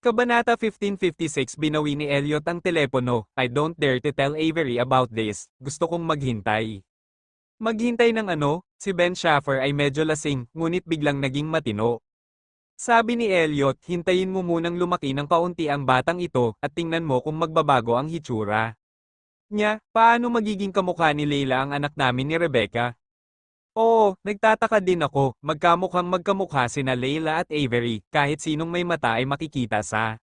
Kabanata 1556 Binawi ni Elliot ang telepono. I don't dare to tell Avery about this. Gusto kong maghintay. Maghintay ng ano? Si Ben Schaffer ay medyo lasing, ngunit biglang naging matino. Sabi ni Elliot, hintayin mo munang lumaki ng kaunti ang batang ito, at tingnan mo kung magbabago ang hitsura niya. Paano magiging kamukha ni Leila ang anak namin ni Rebecca? Oo, nagtataka din ako, magkamukhang magkamukha sina Leila at Avery, kahit sinong may mata ay makikita sa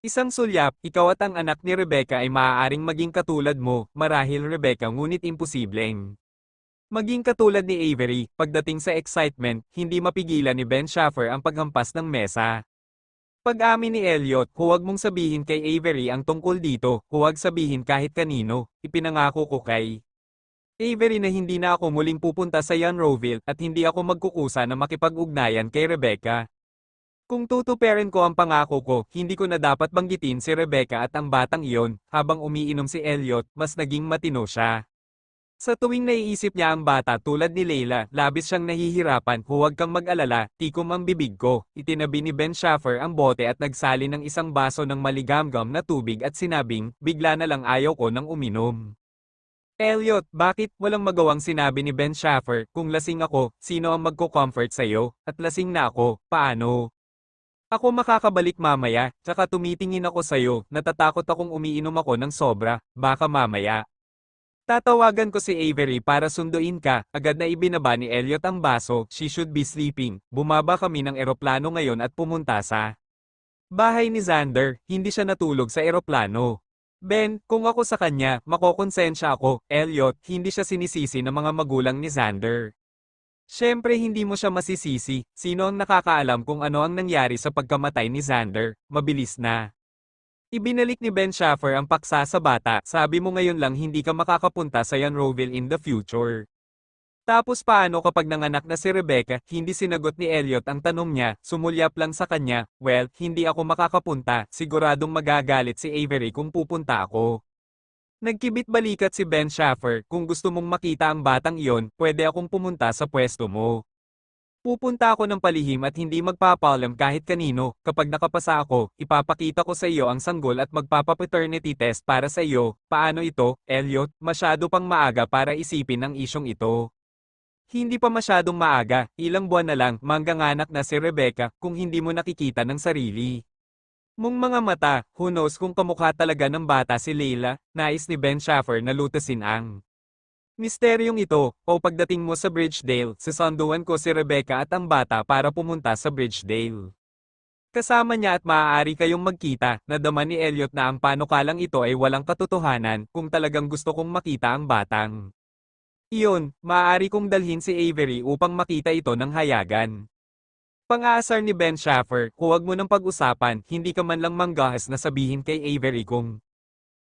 isang sulyap. Ikaw at ang anak ni Rebecca ay maaaring maging katulad mo, marahil Rebecca, ngunit imposibleng maging katulad ni Avery. Pagdating sa excitement, hindi mapigilan ni Ben Schaffer ang paghampas ng mesa. Pag-amin ni Elliot, huwag mong sabihin kay Avery ang tungkol dito, huwag sabihin kahit kanino, ipinangako ko kay Avery na hindi na ako muling pupunta sa Yanroville at hindi ako magkukusa na makipag-ugnayan kay Rebecca. Kung tutuperin ko ang pangako ko, hindi ko na dapat banggitin si Rebecca at ang batang iyon. Habang umiinom si Elliot, mas naging matino siya. Sa tuwing naiisip niya ang bata tulad ni Leila, labis siyang nahihirapan. Huwag kang mag-alala, tikom ang bibig ko. Itinabi ni Ben Schaffer ang bote at nagsali ng isang baso ng maligamgam na tubig at sinabing, bigla na lang ayaw ko nang uminom. Elliot, bakit? Walang magawang sinabi ni Ben Schaffer, kung lasing ako, sino ang magko-comfort sa'yo? At lasing na ako, paano? Ako makakabalik mamaya, tsaka tumitingin ako sa'yo, natatakot akong umiinom ako ng sobra, baka mamaya. Tatawagan ko si Avery para sunduin ka. Agad na ibinaba ni Elliot ang baso. She should be sleeping. Bumaba kami ng eroplano ngayon at pumunta sa bahay ni Xander. Hindi siya natulog sa eroplano. Ben, kung ako sa kanya, makokonsensya ako. Elliot, hindi siya sinisisi ng mga magulang ni Xander. Siyempre hindi mo siya masisisi. Sino ang nakakaalam kung ano ang nangyari sa pagkamatay ni Xander? Mabilis na ibinalik ni Ben Schaffer ang paksa sa bata. Sabi mo ngayon lang hindi ka makakapunta sa Yanroville in the future. Tapos paano kapag nanganak na si Rebecca? Hindi sinagot ni Elliot ang tanong niya, sumulyap lang sa kanya. Well, hindi ako makakapunta, siguradong magagalit si Avery kung pupunta ako. Nagkibit balikat si Ben Schaffer, kung gusto mong makita ang batang iyon, pwede akong pumunta sa pwesto mo. Pupunta ako ng palihim at hindi magpapaalam kahit kanino. Kapag nakapasa ako, ipapakita ko sa iyo ang sanggol at magpapapaternity test para sa iyo. Paano ito, Elliot? Masyado pang maaga para isipin ang isyong ito. Hindi pa masyadong maaga, ilang buwan na lang, mangganganak na si Rebecca, kung hindi mo nakikita ng sarili mong mga mata. Who knows kung kamukha talaga ng bata si Leila? Nais ni Ben Schaffer na lutasin ang misteryong ito. O pagdating mo sa Bridgedale, sasanduan ko si Rebecca at ang bata para pumunta sa Bridgedale. Kasama niya at maaari kayong magkita. Nadama ni Elliot na ang panukalang ito ay walang katotohanan. Kung talagang gusto kong makita ang batang iyon, maaari kong dalhin si Avery upang makita ito ng hayagan. Pang-aasar ni Ben Schaffer, huwag mo nang pag-usapan, hindi ka man lang manggahas na sabihin kay Avery kung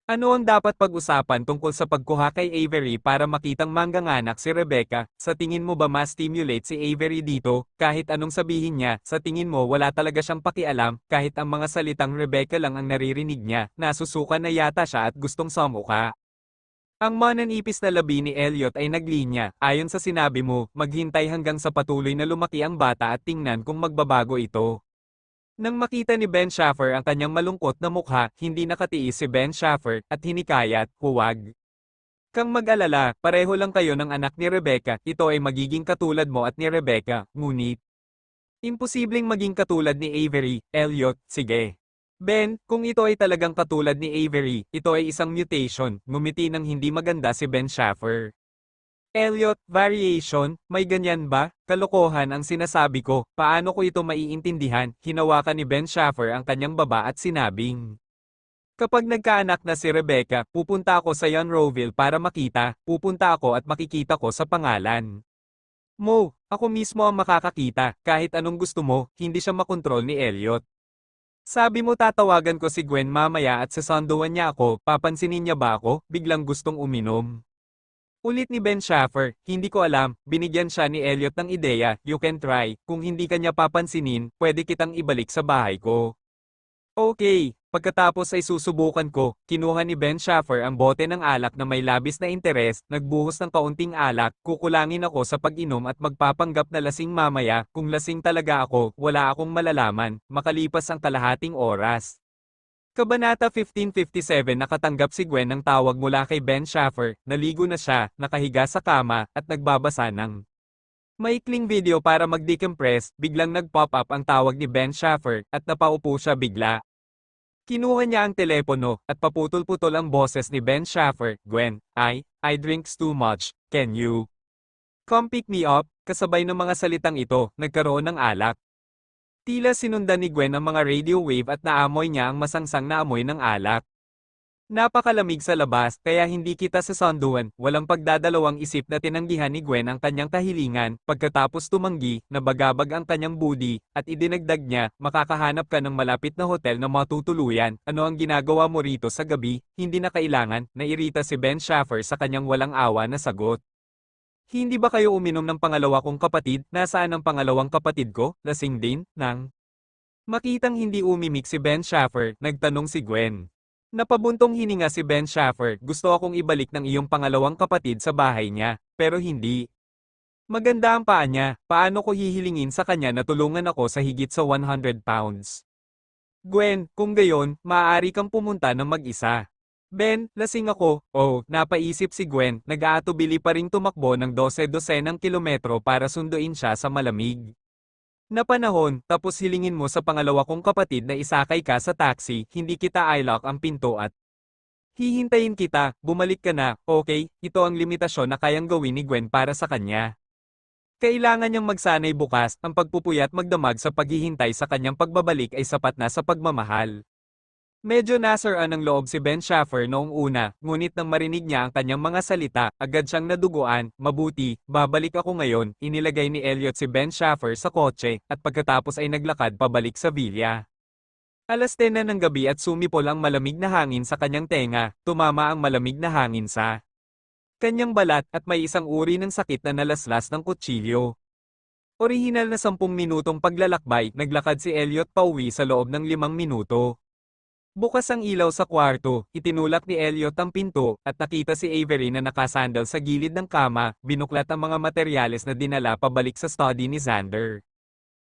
ano ang dapat pag-usapan tungkol sa pagkuha kay Avery para makitang mangganganak si Rebecca? Sa tingin mo ba ma-stimulate si Avery dito? Kahit anong sabihin niya, sa tingin mo wala talaga siyang pakialam, kahit ang mga salitang Rebecca lang ang naririnig niya, nasusukan na yata siya at gustong sumuka. Ang mananipis na labi ni Elliot ay naglinya. Ayon sa sinabi mo, maghintay hanggang sa patuloy na lumaki ang bata at tingnan kung magbabago ito. Nang makita ni Ben Schaffer ang kanyang malungkot na mukha, hindi nakatiis si Ben Schaffer, at hinikayat, huwag kang mag-alala, pareho lang kayo ng anak ni Rebecca, ito ay magiging katulad mo at ni Rebecca, ngunit imposibleng maging katulad ni Avery. Elliot, sige. Ben, kung ito ay talagang katulad ni Avery, ito ay isang mutation. Ngumiti ng hindi maganda si Ben Schaffer. Elliot, variation, may ganyan ba? Kalokohan ang sinasabi ko, paano ko ito maiintindihan? Hinawakan ni Ben Schaffer ang kanyang baba at sinabing, kapag nagkaanak na si Rebecca, pupunta ako sa Yanroville para makita, pupunta ako at makikita ko sa pangalan mo, ako mismo ang makakakita, kahit anong gusto mo, hindi siya makontrol ni Elliot. Sabi mo tatawagan ko si Gwen mamaya at sasanduan niya ako, papansinin niya ba ako? Biglang gustong uminom. Ulit ni Ben Schaffer, hindi ko alam, binigyan siya ni Elliot ng ideya, you can try, kung hindi kanya papansinin, pwede kitang ibalik sa bahay ko. Okay, Pagkatapos ay susubukan ko, kinuha ni Ben Schaffer ang bote ng alak na may labis na interes, nagbuhos ng kaunting alak, kukulangin ako sa pag-inom at magpapanggap na lasing mamaya, kung lasing talaga ako, wala akong malalaman, makalipas ang kalahating oras. Kabanata 1557 nakatanggap si Gwen ng tawag mula kay Ben Schaffer, naligo na siya, nakahiga sa kama, at nagbabasa ng maikling video para mag-decompress, biglang nag-pop up ang tawag ni Ben Schaffer, at napaupo siya bigla. Kinuha niya ang telepono, at paputol-putol ang boses ni Ben Schaffer, Gwen, I drinks too much, can you come pick me up? Kasabay ng mga salitang ito, nagkaroon ng alak. Tila sinundan ni Gwen ang mga radio wave at naamoy niya ang masangsang na amoy ng alak. Napakalamig sa labas, kaya hindi kita sasanduan, walang pagdadalawang isip na tinanggihan ni Gwen ang kanyang kahilingan, pagkatapos tumanggi, nabagabag ang kanyang budi, at idinagdag niya, makakahanap ka ng malapit na hotel na matutuluyan, ano ang ginagawa mo rito sa gabi, hindi na kailangan, nairita si Ben Schaffer sa kanyang walang awa na sagot. Hindi ba kayo uminom ng pangalawa kong kapatid, nasaan ang pangalawang kapatid ko, lasing din, nang? Makitang hindi umimik si Ben Schaffer, nagtanong si Gwen. Napabuntong hininga si Ben Schaffer, gusto akong ibalik ng iyong pangalawang kapatid sa bahay niya, pero hindi. Maganda ang paa niya, paano ko hihilingin sa kanya na tulungan ako sa higit sa 100 pounds? Gwen, kung gayon, maaari kang pumunta ng mag-isa. Ben, lasing ako, napaisip si Gwen, nag-aatubili pa ring tumakbo ng 12-dosenang kilometro para sunduin siya sa malamig na panahon, tapos hilingin mo sa pangalawa kong kapatid na isakay ka sa taxi, hindi kita i-lock ang pinto at hihintayin kita, bumalik ka na, okay, ito ang limitasyon na kayang gawin ni Gwen para sa kanya. Kailangan niyang magsanay bukas, ang pagpupuyat magdamag sa paghihintay sa kanyang pagbabalik ay sapat na sa pagmamahal. Medyo nasaraan ng loob si Ben Schaffer noong una, ngunit nang marinig niya ang kanyang mga salita, agad siyang naduguan, mabuti, babalik ako ngayon, inilagay ni Elliot si Ben Schaffer sa kotse, at pagkatapos ay naglakad pabalik sa villa. Alas 10 na ng gabi at sumipol ang malamig na hangin sa kanyang tenga, tumama ang malamig na hangin sa kanyang balat at may isang uri ng sakit na nalaslas ng kutsilyo. Orihinal na 10 minutong paglalakbay, naglakad si Elliot pauwi sa loob ng 5 minuto. Bukas ang ilaw sa kwarto, itinulak ni Elliot ang pinto, at nakita si Avery na nakasandal sa gilid ng kama, binuklat ang mga materyales na dinala pabalik sa study ni Xander.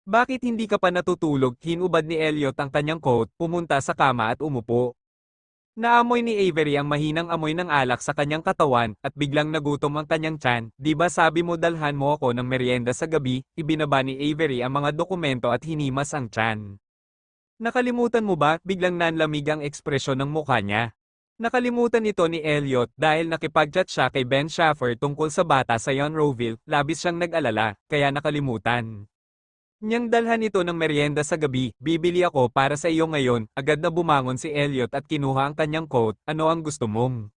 Bakit hindi ka pa natutulog? Hinubad ni Elliot ang kanyang coat, pumunta sa kama at umupo. Naamoy ni Avery ang mahinang amoy ng alak sa kanyang katawan, at biglang nagutom ang kanyang tiyan. Di ba sabi mo dalhan mo ako ng merienda sa gabi? Ibinaba ni Avery ang mga dokumento at hinimas ang tiyan. Nakalimutan mo ba, biglang nanlamig ang ekspresyon ng mukha niya. Nakalimutan ito ni Elliot dahil nakipag-chat siya kay Ben Schaffer tungkol sa bata sa Younroville, labis siyang nag-alala, kaya nakalimutan niyang dalhan ito ng merienda sa gabi, bibili ako para sa iyo ngayon, agad na bumangon si Elliot at kinuha ang kanyang coat, ano ang gusto mong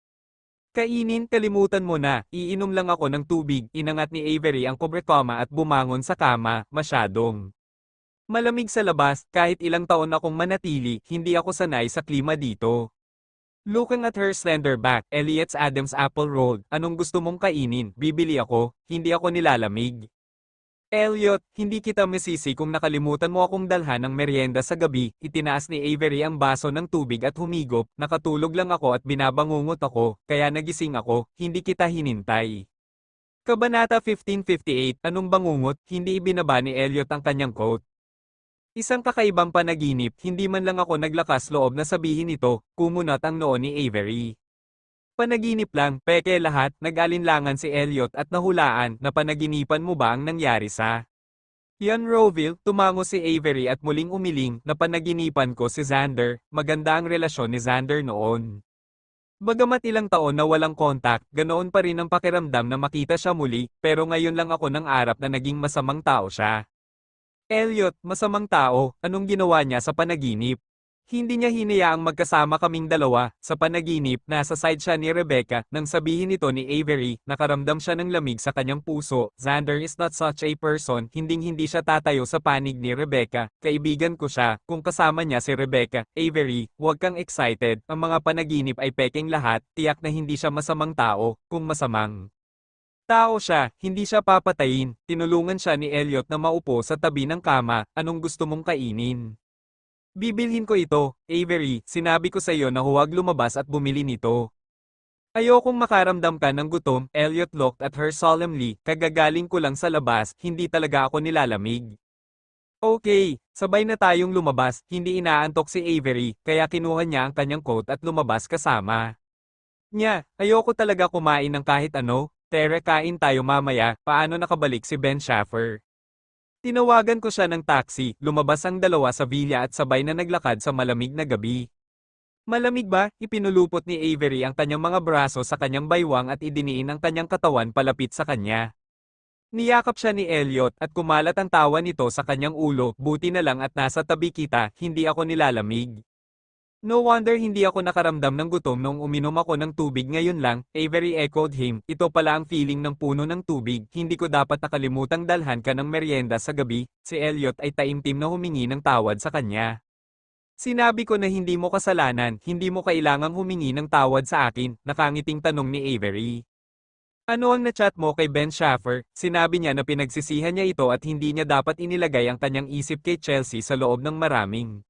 kainin? Kalimutan mo na, iinom lang ako ng tubig, inangat ni Avery ang kubrekama at bumangon sa kama, masyadong malamig sa labas, kahit ilang taon akong manatili, hindi ako sanay sa klima dito. Looking at her slender back, Elliot's Adam's apple rolled, anong gusto mong kainin? Bibili ako, hindi ako nilalamig. Elliot, hindi kita masisi kung nakalimutan mo akong dalhan ng merienda sa gabi, itinaas ni Avery ang baso ng tubig at humigop, nakatulog lang ako at binabangungot ako, kaya nagising ako, hindi kita hinintay. Kabanata 1558, anong bangungot? Hindi ibinaba ni Elliot ang kanyang coat. Isang kakaibang panaginip, hindi man lang ako naglakas loob na sabihin ito, kumunat ang noo ni Avery. Panaginip lang, peke lahat, nag-alinlangan si Elliot at nahulaan na panaginipan mo ba ang nangyari sa Younroville? Tumango si Avery at muling umiling na panaginipan ko si Xander, maganda ang relasyon ni Xander noon. Bagamat ilang taon na walang kontak, ganoon pa rin ang pakiramdam na makita siya muli, pero ngayon lang ako nang arap na naging masamang tao siya. Elliot, masamang tao, anong ginawa niya sa panaginip? Hindi niya hinayaang magkasama kaming dalawa, sa panaginip, nasa side siya ni Rebecca, nang sabihin nito ni Avery, nakaramdam siya ng lamig sa kanyang puso, Xander is not such a person, hinding-hindi siya tatayo sa panig ni Rebecca, kaibigan ko siya, kung kasama niya si Rebecca, Avery, huwag kang excited, ang mga panaginip ay pekeng lahat, tiyak na hindi siya masamang tao, kung masamang tao siya, hindi siya papatayin. Tinulungan siya ni Elliot na maupo sa tabi ng kama, anong gusto mong kainin? Bibilhin ko ito, Avery, sinabi ko sa iyo na huwag lumabas at bumili nito. Ayokong makaramdam ka ng gutom, Elliot looked at her solemnly, kagagaling ko lang sa labas, hindi talaga ako nilalamig. Okay, sabay na tayong lumabas, hindi inaantok si Avery, kaya kinuha niya ang kanyang coat at lumabas kasama niya. Ayoko talaga kumain ng kahit ano, Tere kain tayo mamaya, paano nakabalik si Ben Schaffer? Tinawagan ko siya ng taxi, lumabas ang dalawa sa villa at sabay na naglakad sa malamig na gabi. Malamig ba? Ipinulupot ni Avery ang kanyang mga braso sa kanyang baywang at idiniin ang kanyang katawan palapit sa kanya. Niyakap siya ni Elliot at kumalat ang tawa nito sa kanyang ulo, buti na lang at nasa tabi kita, hindi ako nilalamig. No wonder hindi ako nakaramdam ng gutom nung uminom ako ng tubig ngayon lang, Avery echoed him, ito pala ang feeling ng puno ng tubig, hindi ko dapat nakalimutang dalhan ka ng merienda sa gabi, si Elliot ay taimtim na humingi ng tawad sa kanya. Sinabi ko na hindi mo kasalanan, hindi mo kailangang humingi ng tawad sa akin, nakangiting tanong ni Avery. Ano ang na-chat mo kay Ben Schaffer? Sinabi niya na pinagsisihan niya ito at hindi niya dapat inilagay ang kanyang isip kay Chelsea sa loob ng maraming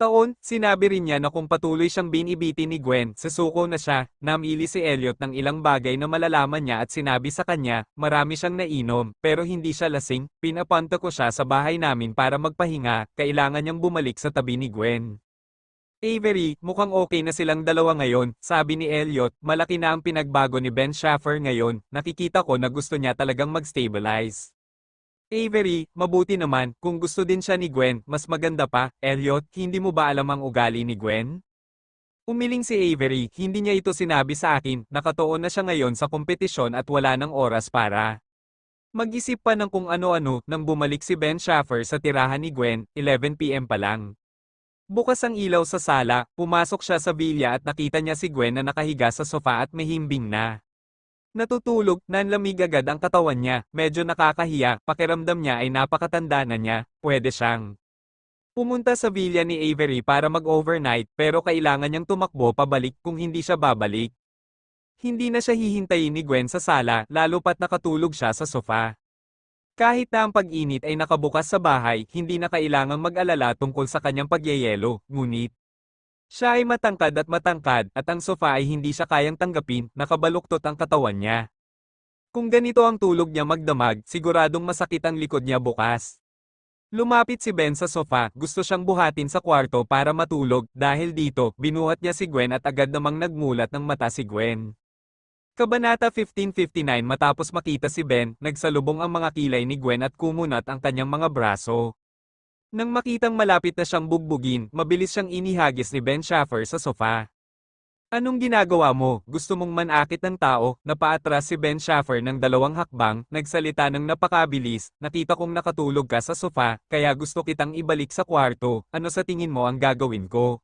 taon. Sinabi rin niya na kung patuloy siyang binibitin ni Gwen, sasuko na siya. Namili si Elliot ng ilang bagay na malalaman niya at sinabi sa kanya, marami siyang nainom, pero hindi siya lasing. Pinapunta ko siya sa bahay namin para magpahinga, kailangan niyang bumalik sa tabi ni Gwen. Avery, mukhang okay na silang dalawa ngayon, sabi ni Elliot, malaki na ang pinagbago ni Ben Schaffer ngayon, nakikita ko na gusto niya talagang mag-stabilize. Avery, mabuti naman, kung gusto din siya ni Gwen, mas maganda pa, Elliot, hindi mo ba alam ang ugali ni Gwen? Umiling si Avery, hindi niya ito sinabi sa akin, nakatuon na siya ngayon sa kompetisyon at wala ng oras para mag-isip pa ng kung ano-ano, nang bumalik si Ben Schaffer sa tirahan ni Gwen, 11 PM pa lang. Bukas ang ilaw sa sala, pumasok siya sa villa at nakita niya si Gwen na nakahiga sa sofa at mahimbing na. Natutulog, nanlamig agad ang katawan niya, medyo nakakahiya, pakiramdam niya ay napakatanda na niya, pwede siyang pumunta sa villa ni Avery para mag-overnight pero kailangan niyang tumakbo pabalik kung hindi siya babalik. Hindi na siya hihintayin ni Gwen sa sala, lalo pat nakatulog siya sa sofa. Kahit na ang pag-init ay nakabukas sa bahay, hindi na kailangang mag-alala tungkol sa kanyang pagyeyelo, ngunit siya ay matangkad at ang sofa ay hindi siya kayang tanggapin, nakabaluktot ang katawan niya. Kung ganito ang tulog niya magdamag, siguradong masakit ang likod niya bukas. Lumapit si Ben sa sofa, gusto siyang buhatin sa kwarto para matulog, dahil dito, binuhat niya si Gwen at agad namang nagmulat ng mata si Gwen. Kabanata 1559 matapos makita si Ben, nagsalubong ang mga kilay ni Gwen at kumunat ang kanyang mga braso. Nang makitang malapit na siyang bugbugin, mabilis siyang inihagis ni Ben Schaffer sa sofa. Anong ginagawa mo? Gusto mong manakit ng tao? Napaatras si Ben Schaffer ng 2 hakbang, nagsalita ng napakabilis, nakita kong nakatulog ka sa sofa, kaya gusto kitang ibalik sa kwarto, ano sa tingin mo ang gagawin ko?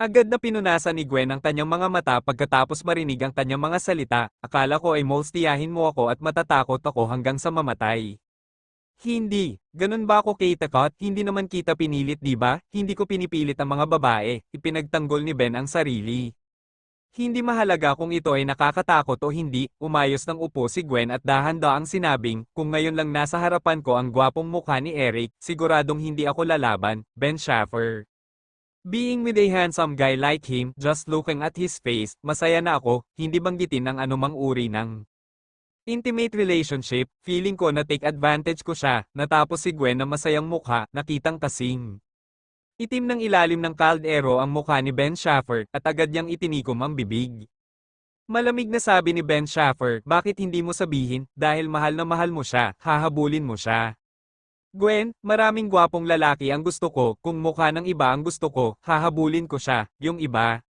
Agad na pinunasan ni Gwen ang kanyang mga mata pagkatapos marinig ang kanyang mga salita, akala ko ay molstiyahin mo ako at matatakot ako hanggang sa mamatay. Hindi, ganun ba ako Kate Cott? Hindi naman kita pinilit di ba? Hindi ko pinipilit ang mga babae, ipinagtanggol ni Ben ang sarili. Hindi mahalaga kung ito ay nakakatakot o hindi, umayos ng upo si Gwen at dahan-daang sinabing, kung ngayon lang nasa harapan ko ang gwapong mukha ni Eric, siguradong hindi ako lalaban, Ben Schaffer. Being with a handsome guy like him, just looking at his face, masaya na ako, hindi banggitin ang anumang uri ng intimate relationship, feeling ko na take advantage ko siya, natapos si Gwen na masayang mukha, nakitang kasing itim ng ilalim ng kaldero ang mukha ni Ben Schaffer, at agad niyang itinikom ang bibig. Malamig na sabi ni Ben Schaffer, bakit hindi mo sabihin, dahil mahal na mahal mo siya, hahabulin mo siya. Gwen, maraming gwapong lalaki ang gusto ko, kung mukha ng iba ang gusto ko, hahabulin ko siya, yung iba.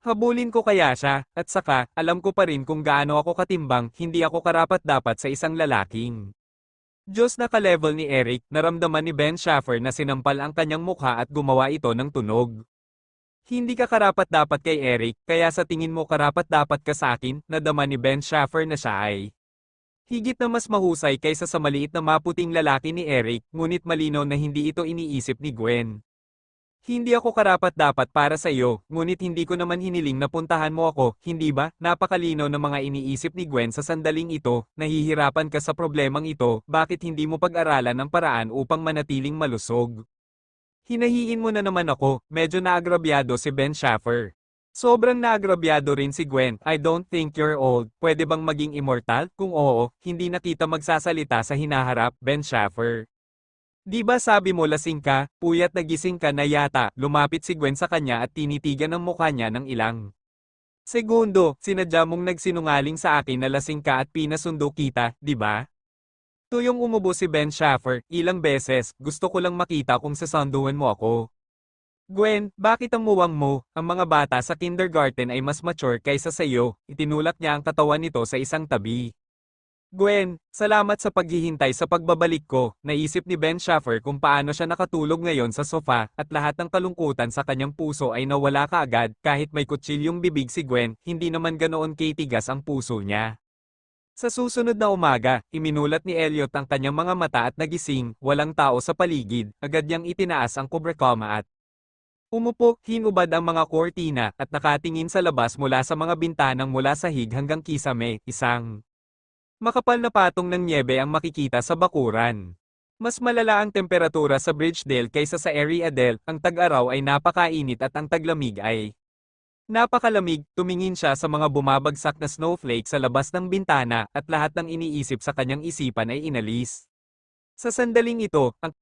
Habulin ko kaya siya, at saka, alam ko pa rin kung gaano ako katimbang, hindi ako karapat-dapat sa isang lalaking Diyos na ka-level ni Eric, naramdaman ni Ben Schaffer na sinampal ang kanyang mukha at gumawa ito ng tunog. Hindi ka karapat-dapat kay Eric, kaya sa tingin mo karapat-dapat ka sa akin, nadama ni Ben Schaffer na siya ay higit na mas mahusay kaysa sa maliit na maputing lalaki ni Eric, ngunit malinaw na hindi ito iniisip ni Gwen. Hindi ako karapat-dapat para sa iyo, ngunit hindi ko naman hiniling na puntahan mo ako, hindi ba? Napakalinaw ng mga iniisip ni Gwen sa sandaling ito, nahihirapan ka sa problemang ito, bakit hindi mo pag-aralan ang paraan upang manatiling malusog? Hinahiin mo na naman ako, medyo naagrabyado si Ben Schaffer. Sobrang naagrabyado rin si Gwen, I don't think you're old, pwede bang maging immortal? Kung oo, hindi na kita magsasalita sa hinaharap, Ben Schaffer. Di ba sabi mo lasing ka, puyat nagising ka na yata, lumapit si Gwen sa kanya at tinitigan ang mukha niya ng ilang segundo, sinadya mong nagsinungaling sa akin na lasing ka at pinasundo kita, di ba? Tuyong umubo si Ben Schaffer, ilang beses, gusto ko lang makita kung sasanduan mo ako. Gwen, bakit ang muwang mo? Ang mga bata sa kindergarten ay mas mature kaysa sa iyo, itinulak niya ang katawan nito sa isang tabi. Gwen, salamat sa paghihintay sa pagbabalik ko, naisip ni Ben Schaffer kung paano siya nakatulog ngayon sa sofa, at lahat ng kalungkutan sa kanyang puso ay nawala kaagad, kahit may kutsilyong bibig si Gwen, hindi naman ganoon katigas ang puso niya. Sa susunod na umaga, iminulat ni Elliot ang kanyang mga mata at nagising, walang tao sa paligid, agad niyang itinaas ang kubrekama at umupo, hinubad ang mga kortina, at nakatingin sa labas mula sa mga bintanang mula sahig hanggang kisame, isang makapal na patong ng nyebe ang makikita sa bakuran. Mas malala ang temperatura sa Bridgedale kaysa sa Ariadel, ang tag-araw ay napakainit at ang taglamig ay napakalamig. Tumingin siya sa mga bumabagsak na snowflake sa labas ng bintana, at lahat ng iniisip sa kanyang isipan ay inalis. Sa sandaling ito, ang